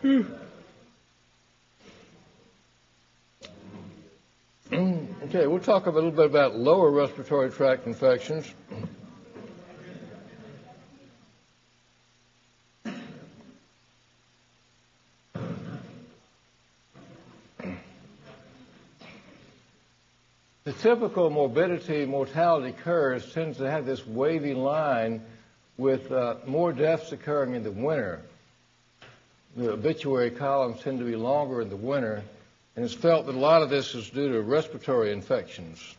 Okay, we'll talk a little bit about lower respiratory tract infections. The typical morbidity mortality curve tends to have this wavy line with more deaths occurring in the winter. The obituary columns tend to be longer in the winter, and it's felt that a lot of this is due to respiratory infections,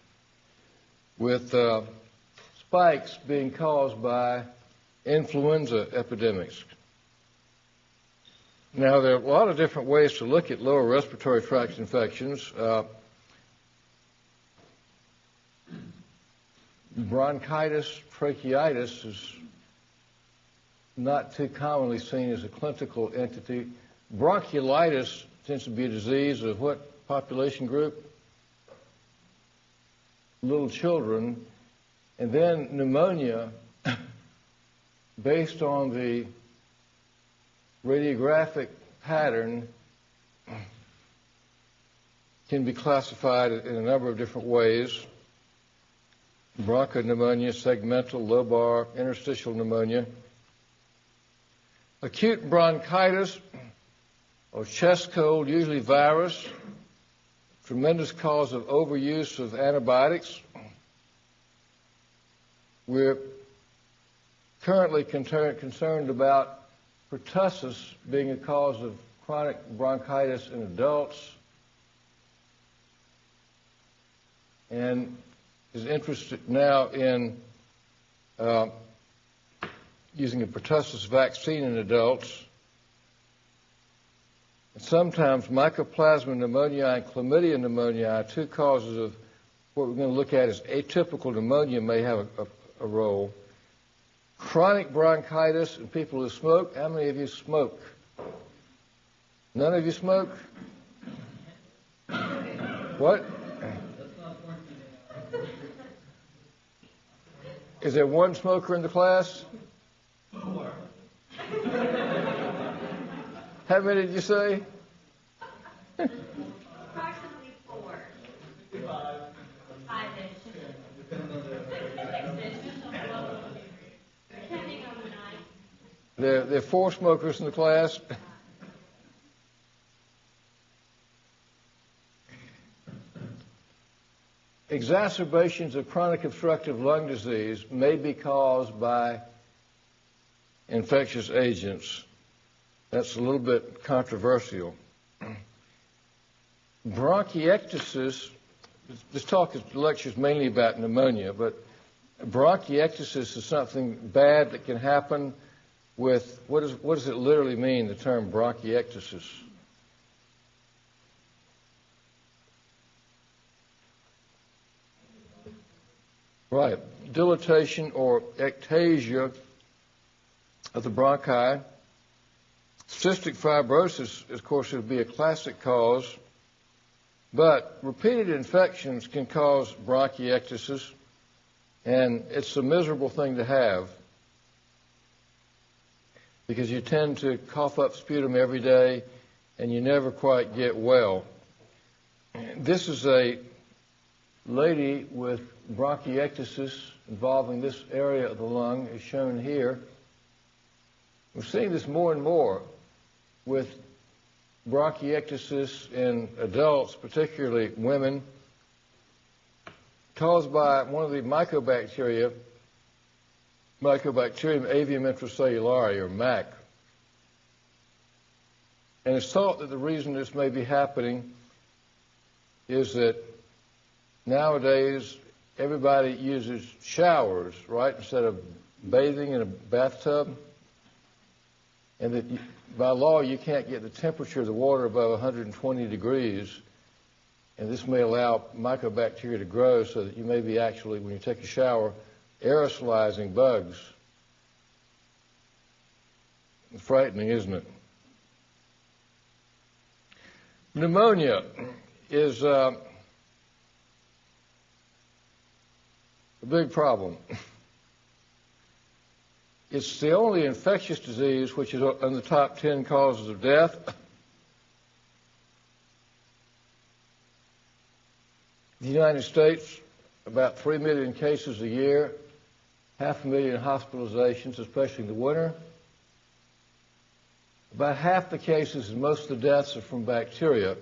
with spikes being caused by influenza epidemics. Now, there are a lot of different ways to look at lower respiratory tract infections. Bronchitis, tracheitis is not too commonly seen as a clinical entity. Bronchiolitis tends to be a disease of what population group? Little children. And then pneumonia, based on the radiographic pattern, can be classified in a number of different ways. Bronchopneumonia, segmental, lobar, interstitial pneumonia. Acute bronchitis or chest cold, usually virus, tremendous cause of overuse of antibiotics. We're currently concerned about pertussis being a cause of chronic bronchitis in adults, and is interested now in using a pertussis vaccine in adults. And sometimes mycoplasma pneumoniae and chlamydia pneumoniae, two causes of what we're going to look at as atypical pneumonia, may have a role. Chronic bronchitis in people who smoke. How many of you smoke? None of you smoke? What? Is there one smoker in the class? 4. How many did you say? Approximately 4. 5-ish. Depending on the night. There are 4 smokers in the class. Exacerbations of chronic obstructive lung disease may be caused by infectious agents. That's a little bit controversial. Bronchiectasis, this lecture is mainly about pneumonia, but bronchiectasis is something bad that can happen with, what does it literally mean, the term bronchiectasis? Right, dilatation or ectasia of the bronchi. Cystic fibrosis, of course, would be a classic cause, but repeated infections can cause bronchiectasis, and it's a miserable thing to have because you tend to cough up sputum every day and you never quite get well. This is a lady with bronchiectasis involving this area of the lung, is shown here. We're seeing this more and more with bronchiectasis in adults, particularly women, caused by one of the mycobacteria, Mycobacterium avium intracellulare, or MAC. And it's thought that the reason this may be happening is that nowadays everybody uses showers, right, instead of bathing in a bathtub. And that by law you can't get the temperature of the water above 120 degrees. And this may allow mycobacteria to grow so that you may be actually, when you take a shower, aerosolizing bugs. It's frightening, isn't it? Pneumonia is a big problem. It's the only infectious disease which is in the top 10 causes of death. the United States, about 3 million cases a year, 500,000 hospitalizations, especially in the winter. About half the cases and most of the deaths are from bacteria.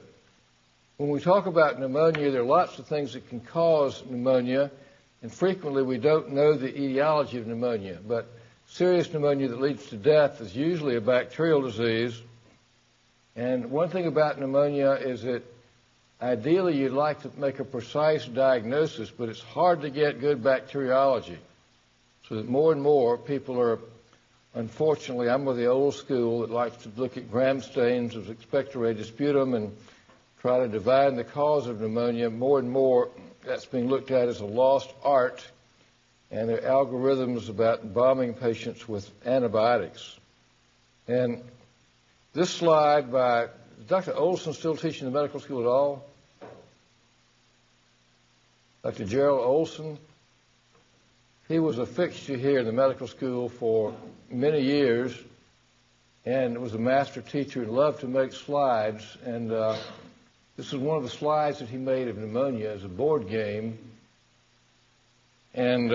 When we talk about pneumonia, there are lots of things that can cause pneumonia, and frequently we don't know the etiology of pneumonia. But serious pneumonia that leads to death is usually a bacterial disease. And one thing about pneumonia is that ideally you'd like to make a precise diagnosis, but it's hard to get good bacteriology. So that more and more people are, unfortunately, I'm with the old school that likes to look at gram stains of expectorated sputum and try to divine the cause of pneumonia. More and more that's being looked at as a lost art, and there are algorithms about bombing patients with antibiotics. And this slide by Dr. Olson, still teaching the medical school at all? Dr. Gerald Olson. He was a fixture here in the medical school for many years and was a master teacher and loved to make slides. And this is one of the slides that he made of pneumonia as a board game. And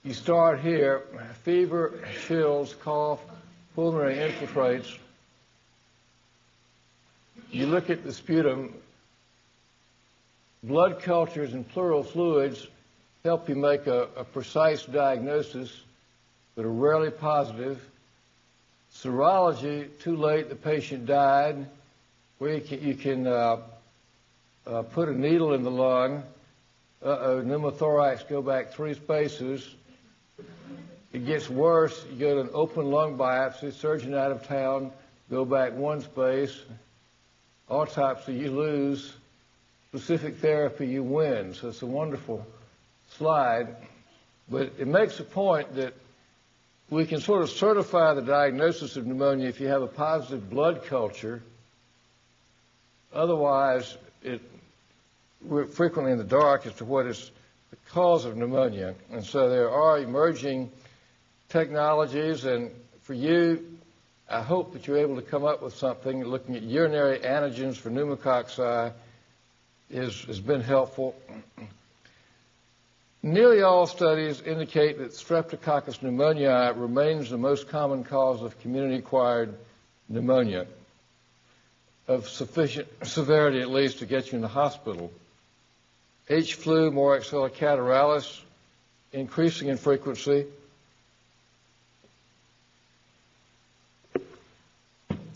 you start here, fever, chills, cough, pulmonary infiltrates. You look at the sputum. Blood cultures and pleural fluids help you make a precise diagnosis, but are rarely positive. Serology, too late, the patient died, where you can put a needle in the lung. Pneumothorax, go back 3 spaces. It gets worse. You go to an open lung biopsy, surgeon out of town, go back 1 space. Autopsy, you lose. Specific therapy, you win. So it's a wonderful slide. But it makes a point that we can sort of certify the diagnosis of pneumonia if you have a positive blood culture. Otherwise, we're frequently in the dark as to what is the cause of pneumonia. And so there are emerging technologies, and for you, I hope that you're able to come up with something. Looking at urinary antigens for pneumococci has been helpful. Nearly all studies indicate that Streptococcus pneumoniae remains the most common cause of community-acquired pneumonia, of sufficient severity at least to get you in the hospital. H. flu, Moraxella catarrhalis, increasing in frequency.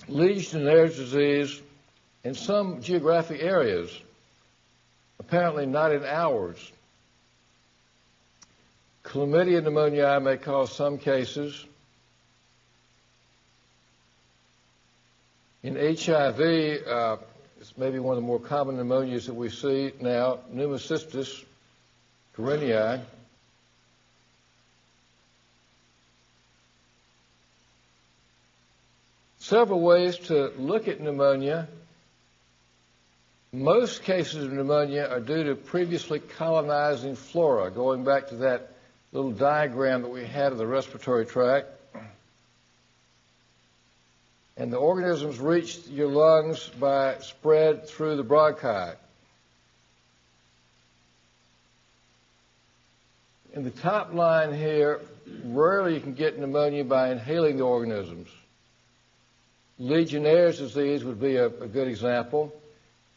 Legionnaires' disease in some geographic areas, apparently not in ours. Chlamydia pneumoniae may cause some cases. In HIV, it's maybe one of the more common pneumonias that we see now, pneumocystis carinii. Several ways to look at pneumonia. Most cases of pneumonia are due to previously colonizing flora, going back to that little diagram that we had of the respiratory tract. And the organisms reach your lungs by spread through the bronchi. In the top line here, rarely you can get pneumonia by inhaling the organisms. Legionnaire's disease would be a good example,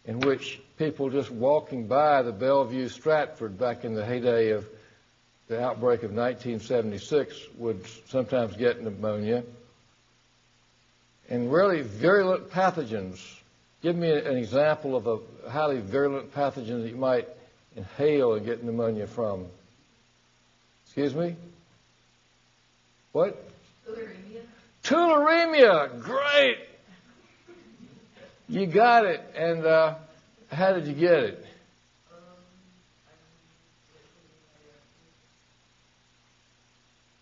in which people just walking by the Bellevue Stratford back in the heyday of the outbreak of 1976 would sometimes get pneumonia. And really virulent pathogens. Give me an example of a highly virulent pathogen that you might inhale and get pneumonia from. Excuse me? What? Tularemia. Tularemia! Great! You got it. And how did you get it?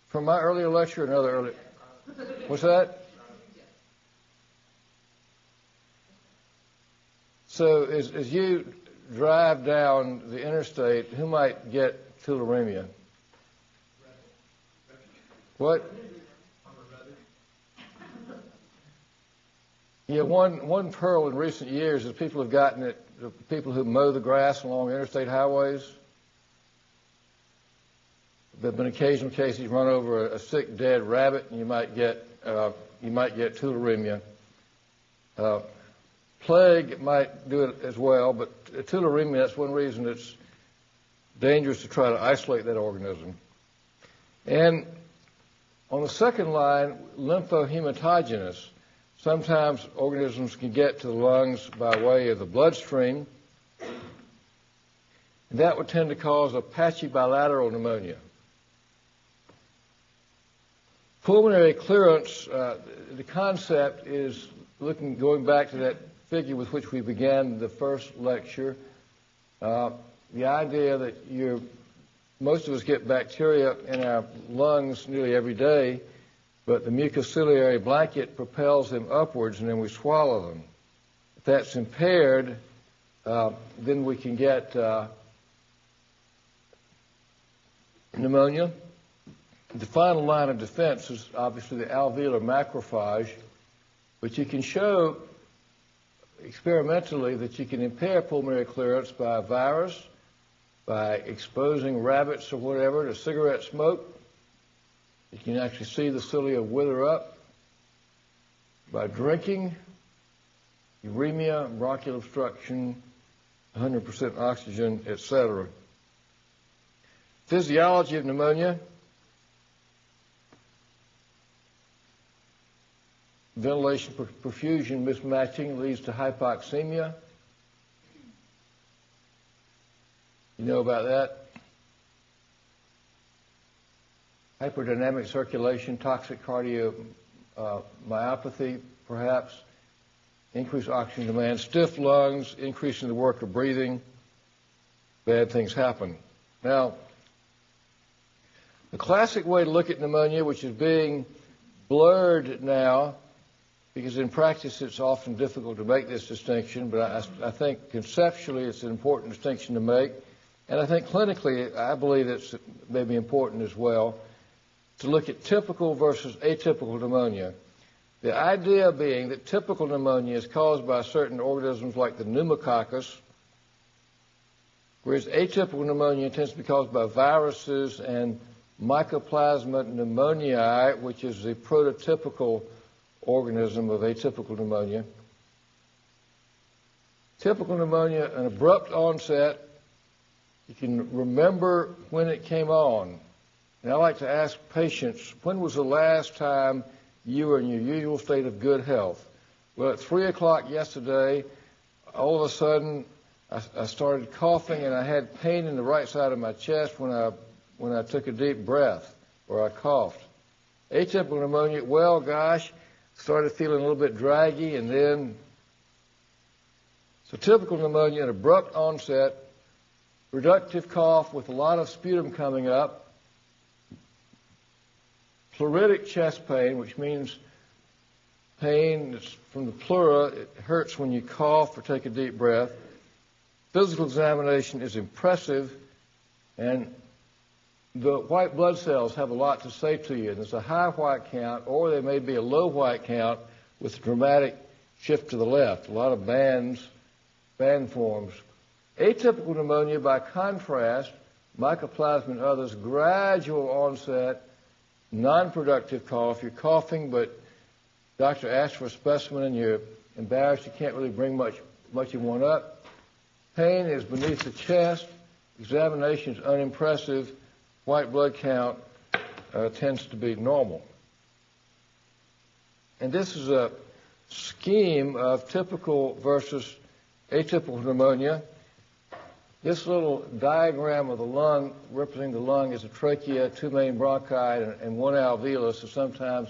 From my earlier lecture or another earlier? What's that? So as you drive down the interstate, who might get tularemia? What? Yeah, one pearl in recent years is people have gotten it the people who mow the grass along interstate highways. There have been occasional cases you run over a sick, dead rabbit, and you might get tularemia. Plague might do it as well, but tularemia, that's one reason it's dangerous to try to isolate that organism. And on the second line, lymphohematogenous. Sometimes organisms can get to the lungs by way of the bloodstream. And that would tend to cause a patchy bilateral pneumonia. Pulmonary clearance, the concept is going back to that figure with which we began the first lecture. The idea that most of us get bacteria in our lungs nearly every day, but the mucociliary blanket propels them upwards and then we swallow them. If that's impaired, then we can get pneumonia. The final line of defense is obviously the alveolar macrophage, but you can show experimentally that you can impair pulmonary clearance by a virus, by exposing rabbits or whatever to cigarette smoke. You can actually see the cilia wither up. By drinking, uremia, bronchial obstruction, 100% oxygen, etc. Physiology of pneumonia. Ventilation perfusion mismatching leads to hypoxemia. You know about that? Hyperdynamic circulation, toxic cardiomyopathy, perhaps. Increased oxygen demand, stiff lungs, increasing the work of breathing. Bad things happen. Now, the classic way to look at pneumonia, which is being blurred now, because in practice it's often difficult to make this distinction, but I think conceptually it's an important distinction to make. And I think clinically, I believe it's maybe important as well, to look at typical versus atypical pneumonia. The idea being that typical pneumonia is caused by certain organisms like the pneumococcus, whereas atypical pneumonia tends to be caused by viruses and Mycoplasma pneumoniae, which is the prototypical organism of atypical pneumonia. Typical pneumonia, an abrupt onset. You can remember when it came on. And I like to ask patients, when was the last time you were in your usual state of good health? Well, at 3 o'clock yesterday, all of a sudden, I started coughing and I had pain in the right side of my chest when I took a deep breath or I coughed. Atypical pneumonia, well, gosh, started feeling a little bit draggy and then... So typical pneumonia, an abrupt onset, reductive cough with a lot of sputum coming up, pleuritic chest pain, which means pain that's from the pleura. It hurts when you cough or take a deep breath. Physical examination is impressive, and the white blood cells have a lot to say to you. There's a high white count, or there may be a low white count with a dramatic shift to the left. A lot of band forms. Atypical pneumonia, by contrast, Mycoplasma and others, gradual onset, non-productive cough. You're coughing, but doctor asks for a specimen and you're embarrassed. You can't really bring much you want up. Pain is beneath the chest. Examination is unimpressive. White blood count tends to be normal. And this is a scheme of typical versus atypical pneumonia. This little diagram of the lung, representing the lung, is a trachea, 2 main bronchi, and 1 alveolus, is sometimes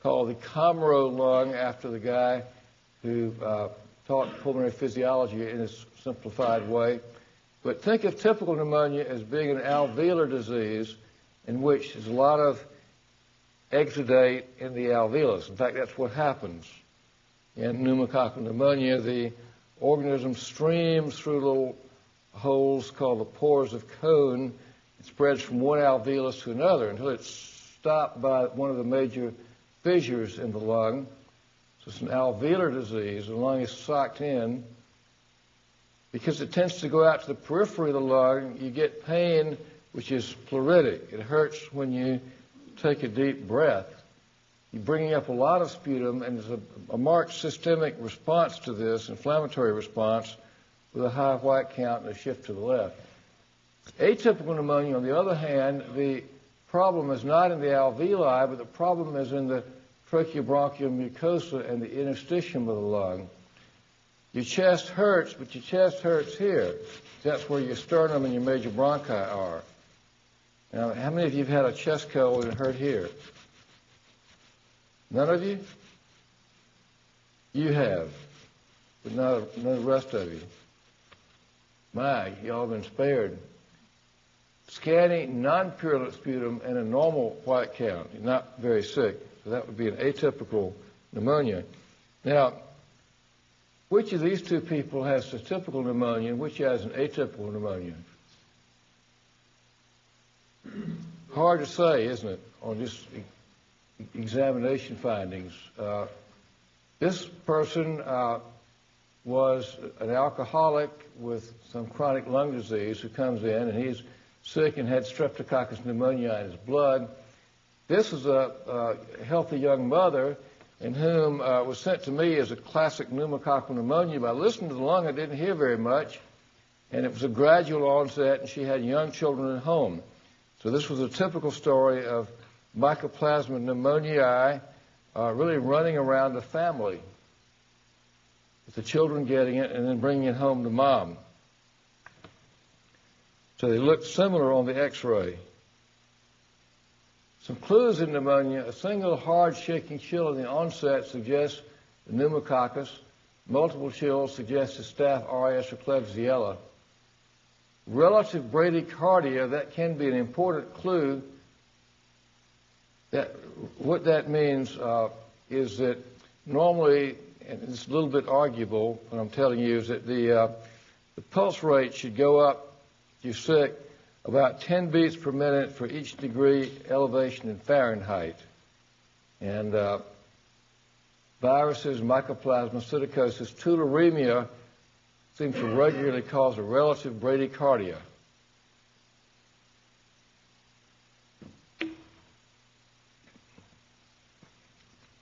called the Comro lung, after the guy who taught pulmonary physiology in a simplified way. But think of typical pneumonia as being an alveolar disease in which there's a lot of exudate in the alveolus. In fact, that's what happens. In pneumococcal pneumonia, the organism streams through little holes called the pores of Kohn. It spreads from one alveolus to another until it's stopped by one of the major fissures in the lung. So it's an alveolar disease. The lung is socked in. because it tends to go out to the periphery of the lung, you get pain which is pleuritic. It hurts when you take a deep breath. You're bringing up a lot of sputum, and there's a marked systemic response to this, inflammatory response, with a high white count and a shift to the left. Atypical pneumonia, on the other hand, the problem is not in the alveoli, but the problem is in the tracheobronchial mucosa and the interstitium of the lung. Your chest hurts, but your chest hurts here. That's where your sternum and your major bronchi are. Now, how many of you have had a chest cold and it hurt here? None of you? You have, but none of the rest of you. My, y'all have been spared. Scanty, non-purulent sputum and a normal white count. You're not very sick. So that would be an atypical pneumonia. Now, which of these two people has a typical pneumonia and which has an atypical pneumonia? Hard to say, isn't it, on just examination findings. This person was an alcoholic with some chronic lung disease who comes in, and he's sick and had streptococcus pneumonia in his blood. This is a healthy young mother in whom was sent to me as a classic pneumococcal pneumonia. By listening to the lung, I didn't hear very much, and it was a gradual onset, and she had young children at home. So this was a typical story of Mycoplasma pneumoniae really running around the family, with the children getting it and then bringing it home to mom. So they looked similar on the X-ray. Some clues in pneumonia: a single hard shaking chill in the onset suggests the pneumococcus. Multiple chills suggest the Staph aureus or Klebsiella. Relative bradycardia, that can be an important clue. What that means is that normally, and it's a little bit arguable, what I'm telling you, is that the pulse rate should go up, if you're sick, about 10 beats per minute for each degree elevation in Fahrenheit. And viruses, mycoplasma, psittacosis, tularemia seem to regularly cause a relative bradycardia.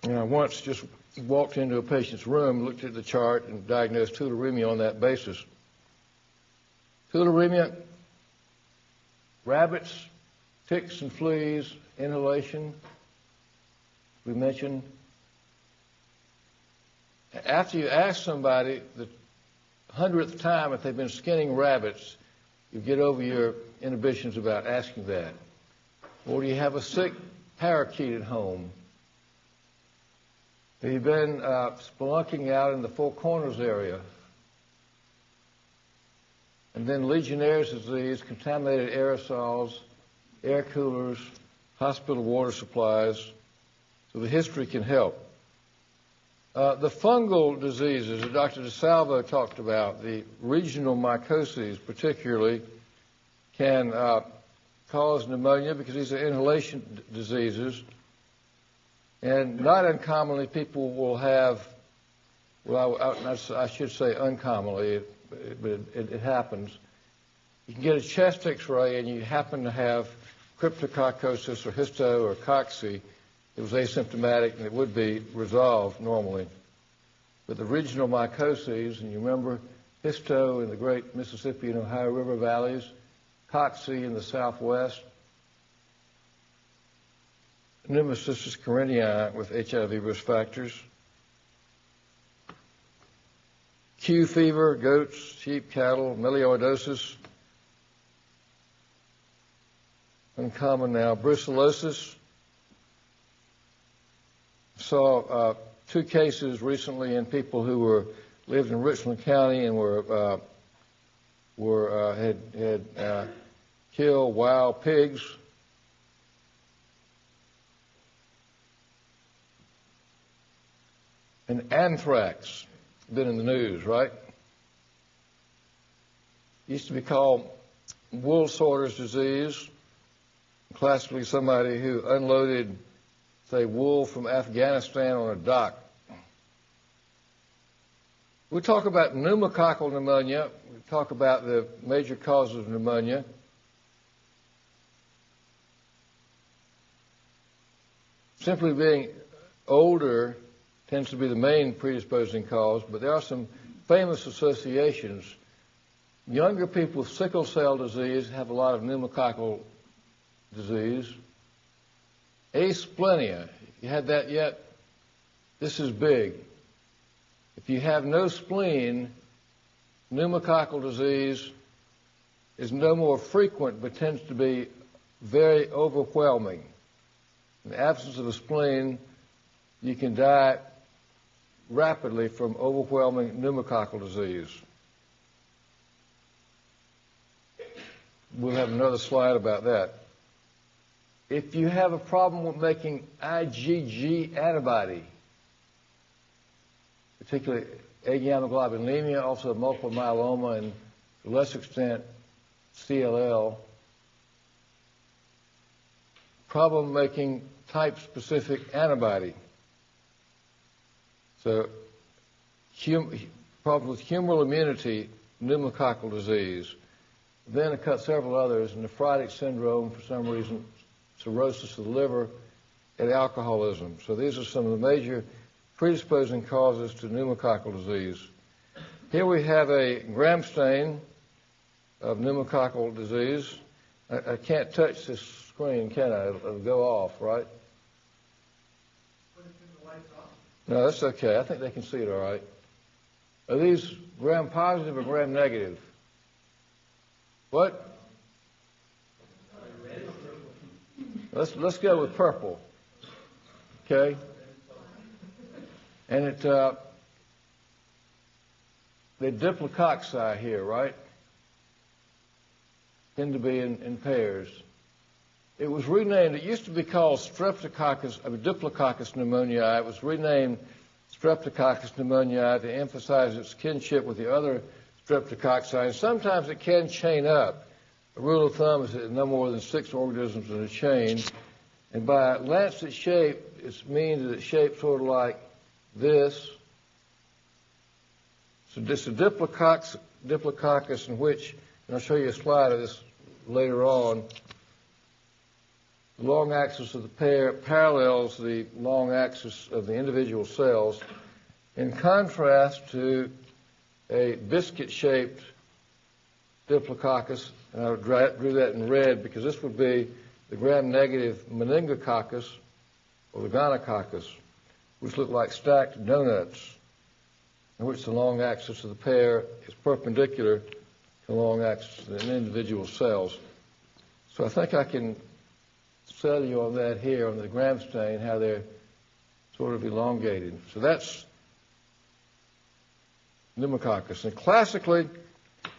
And I once just walked into a patient's room, looked at the chart, and diagnosed tularemia on that basis. Tularemia, rabbits, ticks and fleas, inhalation, we mentioned. After you ask somebody the 100th time if they've been skinning rabbits, you get over your inhibitions about asking that. Or do you have a sick parakeet at home? Have you been spelunking out in the Four Corners area? And then Legionnaire's disease, contaminated aerosols, air coolers, hospital water supplies. So the history can help. The fungal diseases that Dr. DeSalvo talked about, the regional mycoses particularly, can cause pneumonia because these are inhalation diseases. And not uncommonly, people will have, well, I should say uncommonly, but it happens. You can get a chest X-ray and you happen to have cryptococcosis or histo or cocci. It was asymptomatic and it would be resolved normally. But the regional mycoses, and you remember histo in the great Mississippi and Ohio River valleys, cocci in the southwest, pneumocystis carinii with HIV risk factors, Q fever, goats, sheep, cattle, melioidosis, uncommon now, brucellosis. Saw 2 cases recently in people who lived in Richland County and had killed wild pigs. And anthrax, been in the news, right? Used to be called wool sorter's disease. Classically, somebody who unloaded, say, wool from Afghanistan on a dock. We talk about pneumococcal pneumonia. We talk about the major causes of pneumonia. Simply being older tends to be the main predisposing cause, but there are some famous associations. Younger people with sickle cell disease have a lot of pneumococcal disease. Asplenia, you had that yet? This is big. If you have no spleen, pneumococcal disease is no more frequent but tends to be very overwhelming. In the absence of a spleen, you can die rapidly from overwhelming pneumococcal disease. We'll have another slide about that. If you have a problem with making IgG antibody, particularly agammaglobulinemia, also multiple myeloma, and to a less extent CLL, problem making type-specific antibody. So, problem with humoral immunity, pneumococcal disease. Then it cut several others, nephrotic syndrome for some reason, cirrhosis of the liver, and alcoholism. So these are some of the major predisposing causes to pneumococcal disease. Here we have a gram stain of pneumococcal disease. I can't touch this screen, can I? It'll go off, right? No, that's okay. I think they can see it all right. Are these gram positive or gram negative? What? Let's go with purple. Okay? And the diplococci here, right? Tend to be in pairs. It was renamed, it used to be called Diplococci pneumoniae. It was renamed Streptococcus pneumoniae to emphasize its kinship with the other Streptococci. And sometimes it can chain up. A rule of thumb is that no more than 6 organisms in a chain. And by lancet shape, it means that it's shaped sort of like this. So this is a Diplococcus in which, and I'll show you a slide of this later on, the long axis of the pair parallels the long axis of the individual cells, in contrast to a biscuit-shaped Diplococcus, and I drew that in red because this would be the gram-negative meningococcus or the gonococcus, which look like stacked donuts, in which the long axis of the pair is perpendicular to the long axis of the individual cells. So I think I can sell you on that here on the gram stain, how they're sort of elongated. So that's pneumococcus. And classically,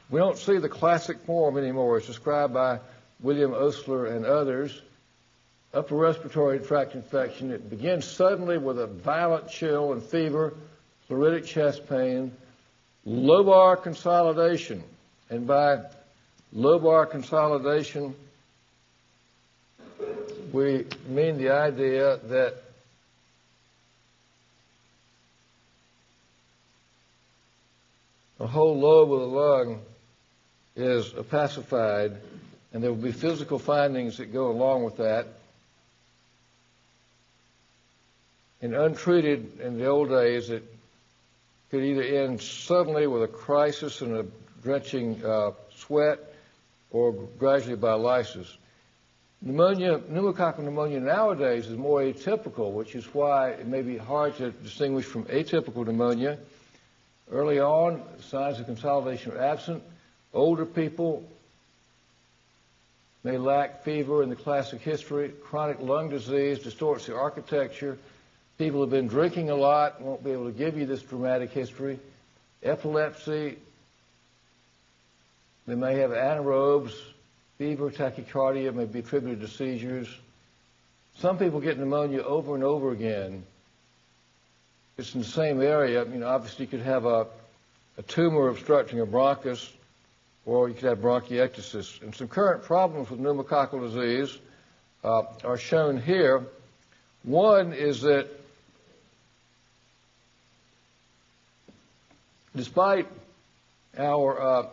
we don't see the classic form anymore. It's described by William Osler and others. Upper respiratory tract infection. It begins suddenly with a violent chill and fever, pleuritic chest pain, lobar consolidation. And by lobar consolidation, we mean the idea that the whole lobe of the lung is opacified, and there will be physical findings that go along with that. And untreated in the old days, it could either end suddenly with a crisis and a drenching sweat, or gradually by lysis. Pneumococcal pneumonia nowadays is more atypical, which is why it may be hard to distinguish from atypical pneumonia. Early on, signs of consolidation are absent. Older people may lack fever in the classic history. Chronic lung disease distorts the architecture. People who have been drinking a lot won't be able to give you this dramatic history. Epilepsy, they may have anaerobes. Fever, tachycardia may be attributed to seizures. Some people get pneumonia over and over again. It's in the same area. Obviously you could have a tumor obstructing a bronchus, or you could have bronchiectasis. And some current problems with pneumococcal disease are shown here. One is that despite our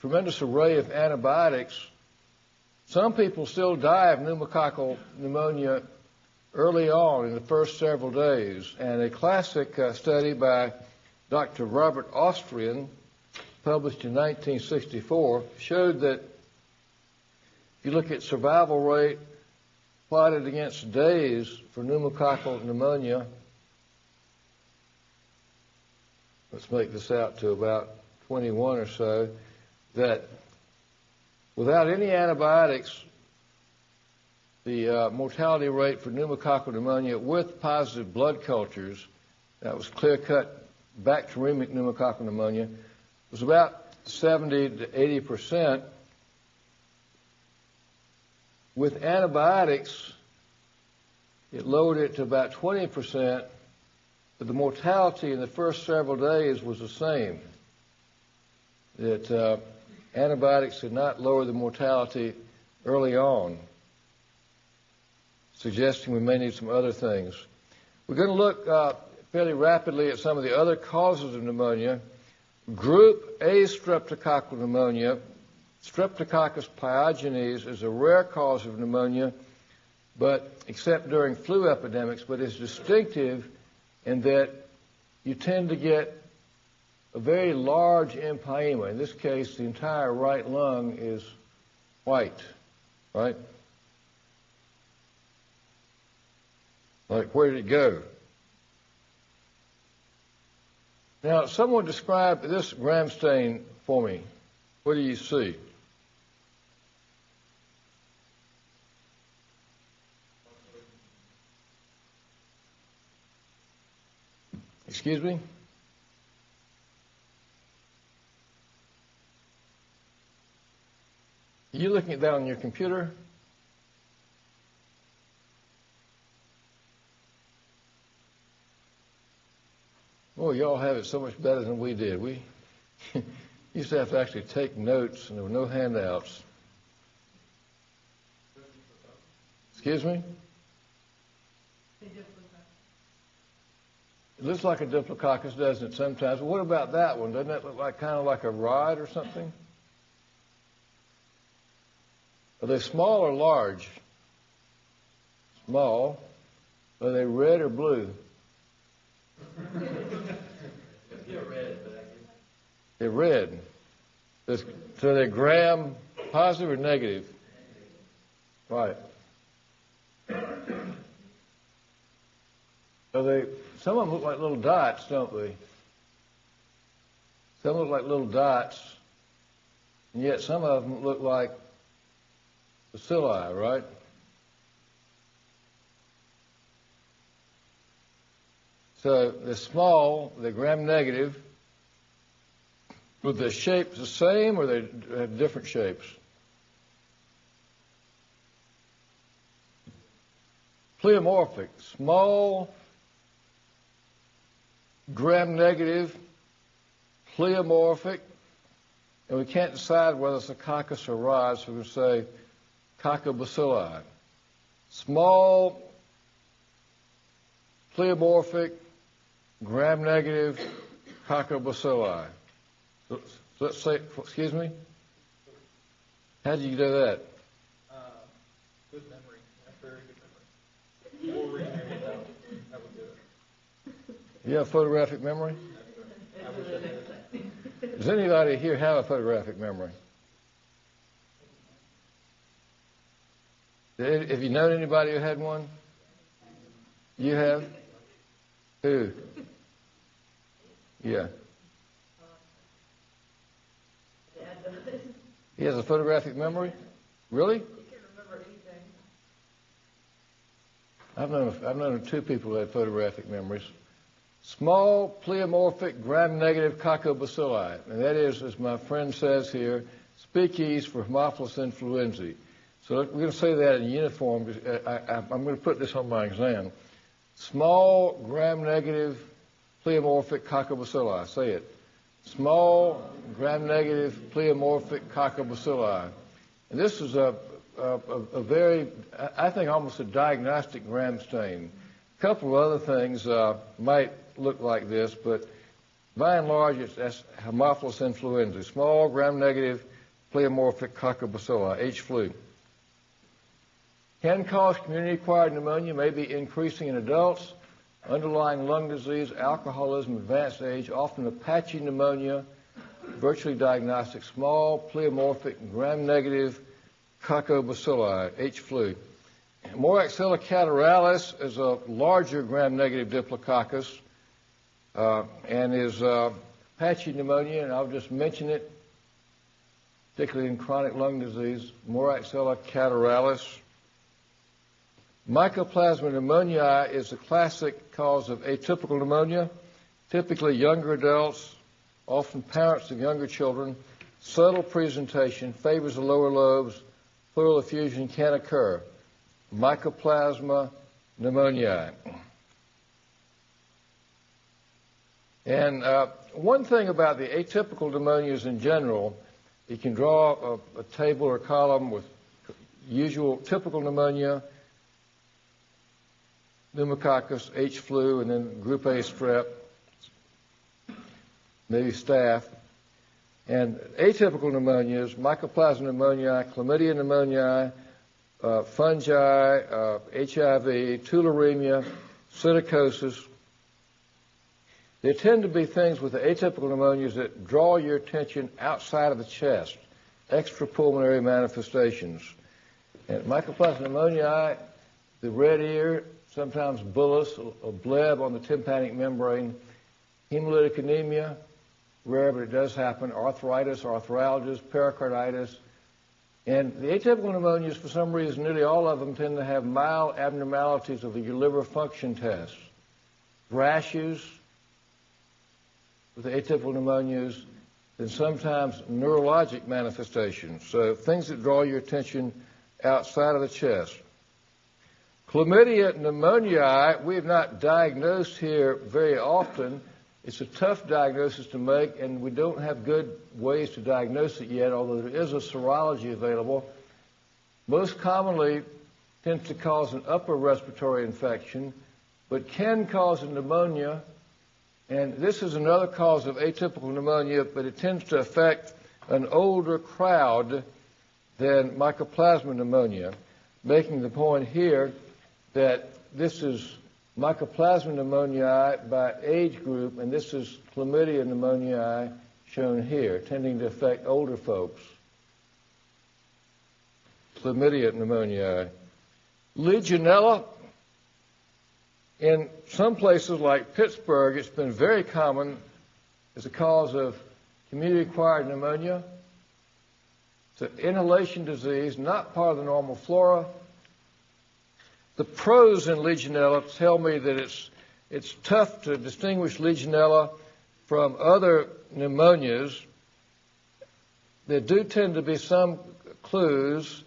tremendous array of antibiotics, some people still die of pneumococcal pneumonia early on in the first several days. And a classic study by Dr. Robert Austrian, published in 1964, showed that if you look at survival rate plotted against days for pneumococcal pneumonia, let's make this out to about 21 or so, that without any antibiotics, the mortality rate for pneumococcal pneumonia with positive blood cultures, that was clear-cut bacteremic pneumococcal pneumonia, was about 70 to 80%. With antibiotics, it lowered it to about 20%, but the mortality in the first several days was the same. That antibiotics did not lower the mortality early on, suggesting we may need some other things. We're going to look fairly rapidly at some of the other causes of pneumonia. Group A streptococcal pneumonia, Streptococcus pyogenes, is a rare cause of pneumonia, but except during flu epidemics, but is distinctive in that you tend to get a very large empyema. In this case, the entire right lung is white, right? Like, where did it go? Now, someone describe this gram stain for me. What do you see? Excuse me? Are you looking at that on your computer? Oh, y'all have it so much better than we did. We used to have to actually take notes, and there were no handouts. Excuse me? It looks like a Diplococcus, doesn't it, sometimes? But what about that one? Doesn't that look like kind of like a rod or something? Are they small or large? Small. Are they red or blue? They're red, but I guess. They're red. So they're gram positive or negative? Right. So some of them look like little dots, don't they? Some look like little dots, and yet some of them look like bacilli, right? So they're small, they're gram negative. Were the shapes the same, or they have different shapes? Pleomorphic, small, gram negative, pleomorphic, and we can't decide whether it's a coccus or rod, so we can say coccobacilli. Small, pleomorphic, gram negative, coccobacilli. So let's say, excuse me? How did you do that? Good memory. Very good memory. We'll read it out. That would do it. You have photographic memory? I wish I did. Does anybody here have a photographic memory? Have you known anybody who had one? You have? Who? Yeah. He has a photographic memory? Really? You can't remember anything. I've known two people who had photographic memories. Small, pleomorphic, gram-negative coccobacilli. And that is, as my friend says here, species for Haemophilus influenzae. So we're going to say that in uniform. I'm going to put this on my exam. Small, gram-negative, pleomorphic coccobacilli. Say it. Small, gram-negative, pleomorphic coccobacilli. And this is a very, I think, almost a diagnostic gram stain. A couple of other things might look like this, but by and large, that's Haemophilus influenzae, small gram-negative pleomorphic coccobacilli, H-flu. Can cause community-acquired pneumonia, may be increasing in adults, underlying lung disease, alcoholism, advanced age, often a patchy pneumonia, virtually diagnostic, small pleomorphic gram-negative coccobacilli, H-flu. Moraxella catarrhalis is a larger gram-negative diplococcus and is patchy pneumonia, and I'll just mention it, particularly in chronic lung disease, Moraxella catarrhalis. Mycoplasma pneumoniae is the classic cause of atypical pneumonia, typically younger adults, often parents of younger children. Subtle presentation, favors the lower lobes, pleural effusion can occur. Mycoplasma pneumoniae. And one thing about the atypical pneumonias in general, you can draw a table or column with usual typical pneumonia, pneumococcus, H-flu, and then group A strep, maybe staph. And atypical pneumonias, mycoplasma pneumoniae, chlamydia pneumoniae, fungi, HIV, tularemia, psittacosis. There tend to be things with the atypical pneumonias that draw your attention outside of the chest, extrapulmonary manifestations. And mycoplasma pneumoniae, the red ear, sometimes bullous, a bleb on the tympanic membrane, hemolytic anemia, rare but it does happen, arthritis, arthralgias, pericarditis. And the atypical pneumonias, for some reason, nearly all of them tend to have mild abnormalities of your liver function tests. Rashes with the atypical pneumonias, and sometimes neurologic manifestations. So things that draw your attention outside of the chest. Chlamydia pneumoniae, we have not diagnosed here very often. It's a tough diagnosis to make, and we don't have good ways to diagnose it yet, although there is a serology available. Most commonly tends to cause an upper respiratory infection, but can cause a pneumonia. And this is another cause of atypical pneumonia, but it tends to affect an older crowd than mycoplasma pneumonia, making the point here that this is mycoplasma pneumoniae by age group, and this is chlamydia pneumoniae shown here, tending to affect older folks. Chlamydia pneumoniae. Legionella. In some places like Pittsburgh, it's been very common as a cause of community-acquired pneumonia. It's an inhalation disease, not part of the normal flora. The pros in Legionella tell me that it's tough to distinguish Legionella from other pneumonias. There do tend to be some clues,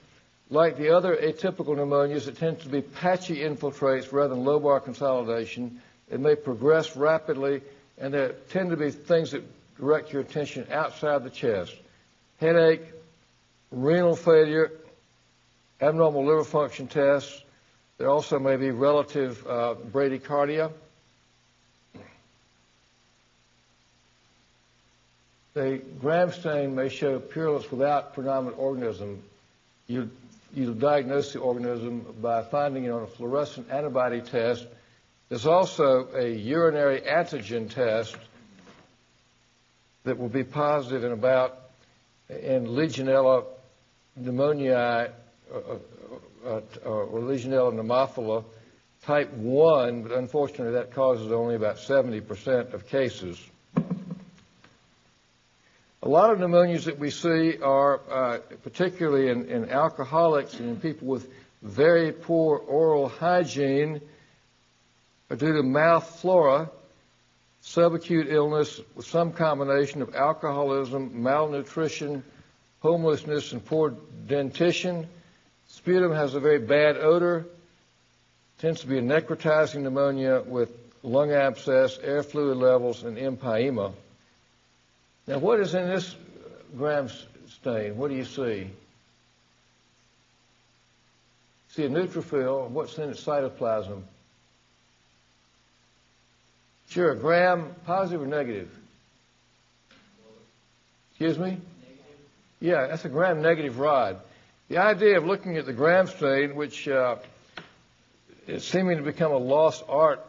like the other atypical pneumonias, it tends to be patchy infiltrates rather than lobar consolidation. It may progress rapidly, and there tend to be things that direct your attention outside the chest. Headache, renal failure, abnormal liver function tests. There also may be relative bradycardia. The gram stain may show purulence without predominant organism. You'll diagnose the organism by finding it on a fluorescent antibody test. There's also a urinary antigen test that will be positive in Legionella pneumoniae or Legionella pneumophila type 1, but unfortunately that causes only about 70% of cases. A lot of pneumonias that we see are, particularly in alcoholics and in people with very poor oral hygiene, are due to mouth flora, subacute illness with some combination of alcoholism, malnutrition, homelessness, and poor dentition. Sputum has a very bad odor, tends to be a necrotizing pneumonia with lung abscess, air fluid levels, and empyema. Now, what is in this gram stain? What do you see? See a neutrophil. What's in its cytoplasm? Sure, gram, positive or negative? Excuse me? Yeah, that's a gram-negative rod. The idea of looking at the gram stain, which is seeming to become a lost art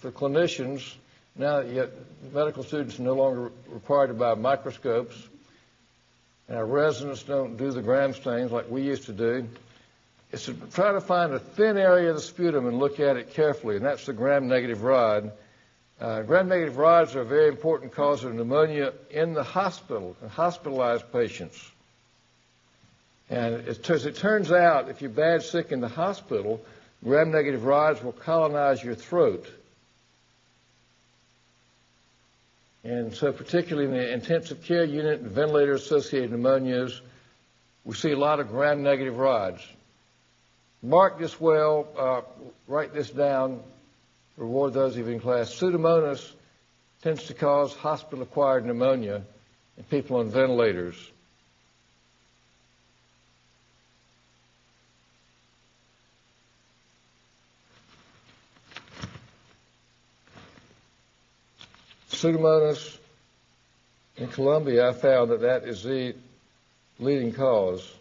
for clinicians, now that medical students are no longer required to buy microscopes, and our residents don't do the gram stains like we used to do, is to try to find a thin area of the sputum and look at it carefully, and that's the gram-negative rod. Gram-negative rods are a very important cause of pneumonia in the hospital, in hospitalized patients. And as it turns out, if you're bad sick in the hospital, gram-negative rods will colonize your throat. And so particularly in the intensive care unit and ventilator-associated pneumonias, we see a lot of gram-negative rods. Mark this well, write this down, reward those of you in class. Pseudomonas tends to cause hospital-acquired pneumonia in people on ventilators. Pseudomonas in Colombia, I found that is the leading cause.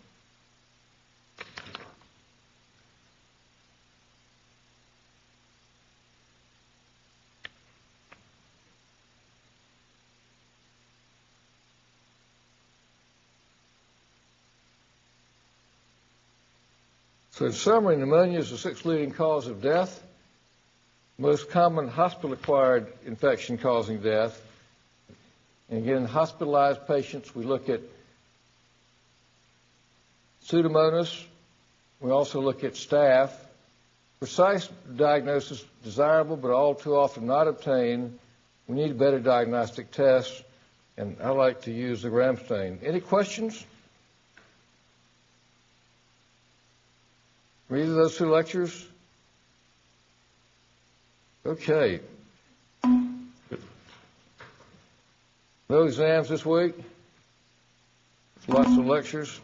So in summary, pneumonia is the sixth leading cause of death, most common hospital-acquired infection causing death. And again, in hospitalized patients, we look at Pseudomonas. We also look at staph. Precise diagnosis desirable, but all too often not obtained. We need better diagnostic tests, and I like to use the gram stain. Any questions? For either of those two lectures? Okay. No exams this week? Lots of lectures.